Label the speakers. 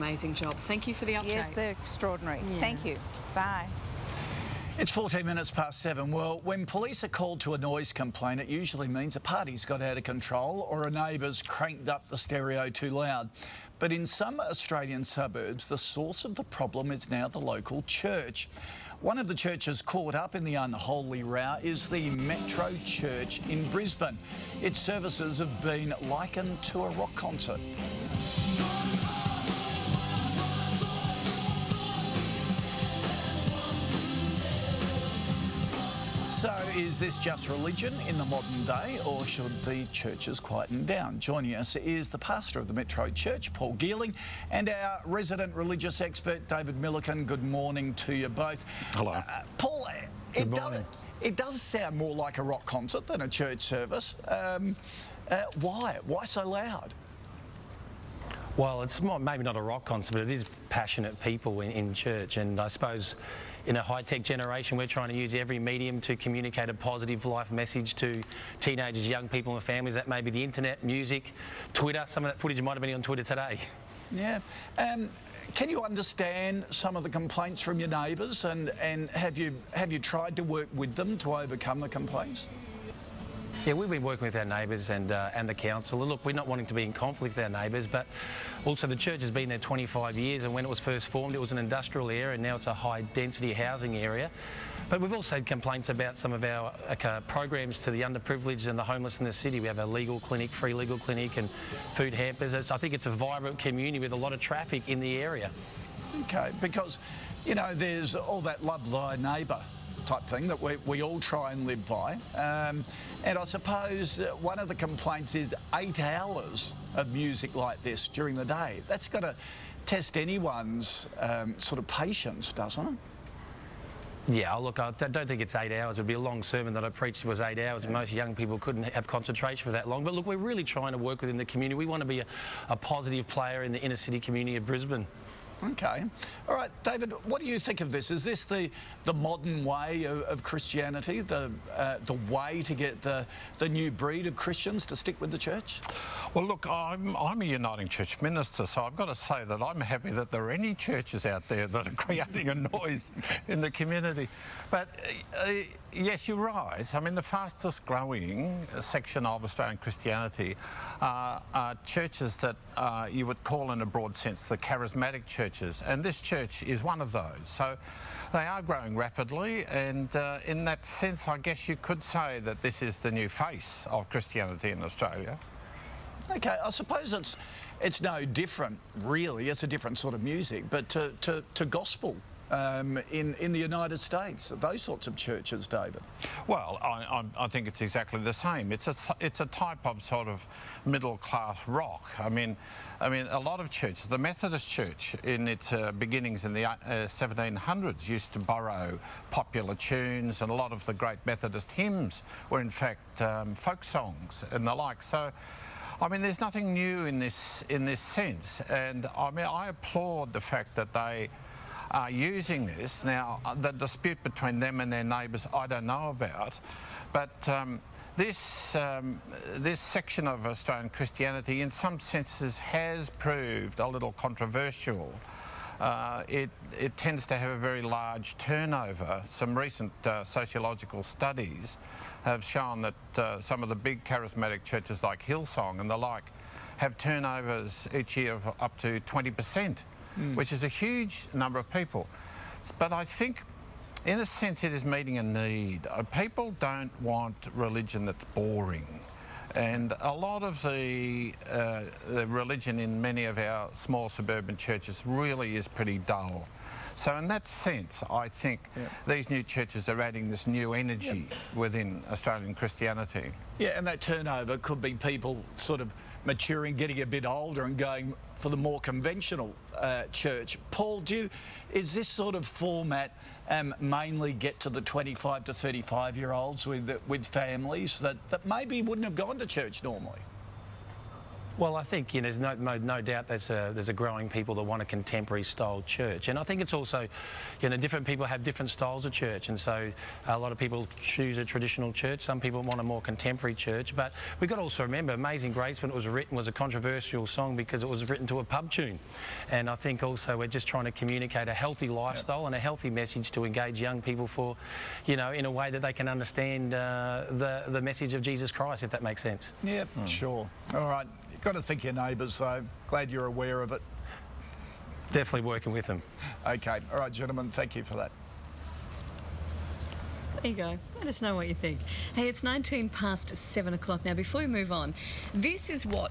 Speaker 1: Amazing job. Thank you for the update.
Speaker 2: Yes, they're extraordinary.
Speaker 1: Yeah.
Speaker 2: Thank you. Bye.
Speaker 3: It's 14 minutes past 7. Well, when police are called to a noise complaint, it usually means a party's got out of control or a neighbour's cranked up the stereo too loud. But in some Australian suburbs, the source of the problem is now the local church. One of the churches caught up in the unholy row is the Metro Church in Brisbane. Its services have been likened to a rock concert. So is this just religion in the modern day, or should the churches quieten down? Joining us is the pastor of the Metro Church, Paul Geerling, and our resident religious expert, David Milliken. Good morning to you both.
Speaker 4: Hello.
Speaker 3: Paul, it does sound more like a rock concert than a church service. Why? Why so loud?
Speaker 4: Well, it's maybe not a rock concert, but it is passionate people in church, and I suppose in a high-tech generation we're trying to use every medium to communicate a positive life message to teenagers, young people and families. That may be the internet, music, Twitter. Some of that footage might have been on Twitter today. Yeah.
Speaker 3: Can you understand some of the complaints from your neighbours, and have you tried to work with them to overcome the complaints?
Speaker 4: Yeah, we've been working with our neighbours and the council. Look, we're not wanting to be in conflict with our neighbours, but also the church has been there 25 years, and when it was first formed, it was an industrial area, and now it's a high-density housing area. But we've also had complaints about some of our programs to the underprivileged and the homeless in the city. We have a legal clinic, free legal clinic, and food hampers. I think it's a vibrant community with a lot of traffic in the area.
Speaker 3: Okay, because, you know, there's all that love thy neighbour type thing that we all try and live by. And I suppose one of the complaints is 8 hours of music like this during the day. That's got to test anyone's sort of patience, doesn't it?
Speaker 4: Yeah, look, I don't think it's 8 hours. It would be a long sermon that I preached if it was 8 hours. Most young people couldn't have concentration for that long. But look, we're really trying to work within the community. We want to be a positive player in the inner city community of Brisbane.
Speaker 3: Okay. All right, David, what do you think of this? Is this the modern way of Christianity, the way to get the new breed of Christians to stick with the church?
Speaker 5: Well, look, I'm a Uniting Church minister, so I've got to say that I'm happy that there are any churches out there that are creating a noise in the community. But yes, you're right. I mean, the fastest growing section of Australian Christianity are churches that you would call in a broad sense the charismatic churches, and this church is one of those. So they are growing rapidly, and in that sense, I guess you could say that this is the new face of Christianity in Australia.
Speaker 3: Okay, I suppose it's no different, really. It's a different sort of music, but to gospel in the United States, those sorts of churches, David.
Speaker 5: Well, I think it's exactly the same. It's a type of sort of middle-class rock. I mean, a lot of churches, the Methodist Church in its beginnings in the 1700s used to borrow popular tunes, and a lot of the great Methodist hymns were in fact folk songs and the like. So, I mean, there's nothing new in this sense, and I mean, I applaud the fact that they are using this. Now, the dispute between them and their neighbours, I don't know about, but this section of Australian Christianity, in some senses, has proved a little controversial. It tends to have a very large turnover. Some recent sociological studies have shown that some of the big charismatic churches like Hillsong and the like have turnovers each year of up to 20%, which is a huge number of people. But I think, in a sense, it is meeting a need. People don't want religion that's boring. And a lot of the religion in many of our small suburban churches really is pretty dull. So in that sense, I think these new churches are adding this new energy within Australian Christianity.
Speaker 3: Yeah, and that turnover could be people sort of maturing, getting a bit older and going for the more conventional church. Paul, is this sort of format mainly get to the 25 to 35-year-olds with families that maybe wouldn't have gone to church normally?
Speaker 4: Well, I think there's no doubt there's a growing people that want a contemporary style church, and I think it's also, different people have different styles of church, and so a lot of people choose a traditional church. Some people want a more contemporary church, but we've got to also remember, Amazing Grace, when it was written, was a controversial song because it was written to a pub tune, and I think also we're just trying to communicate a healthy lifestyle and a healthy message to engage young people for, in a way that they can understand the message of Jesus Christ, if that makes sense.
Speaker 3: Yeah, sure. All right. Got to think of your neighbours, though. Glad you're aware of it.
Speaker 4: Definitely working with them.
Speaker 3: Okay. All right, gentlemen, thank you for that.
Speaker 1: There you go. Let us know what you think. Hey, it's 19 past 7 o'clock now. Before we move on, this is what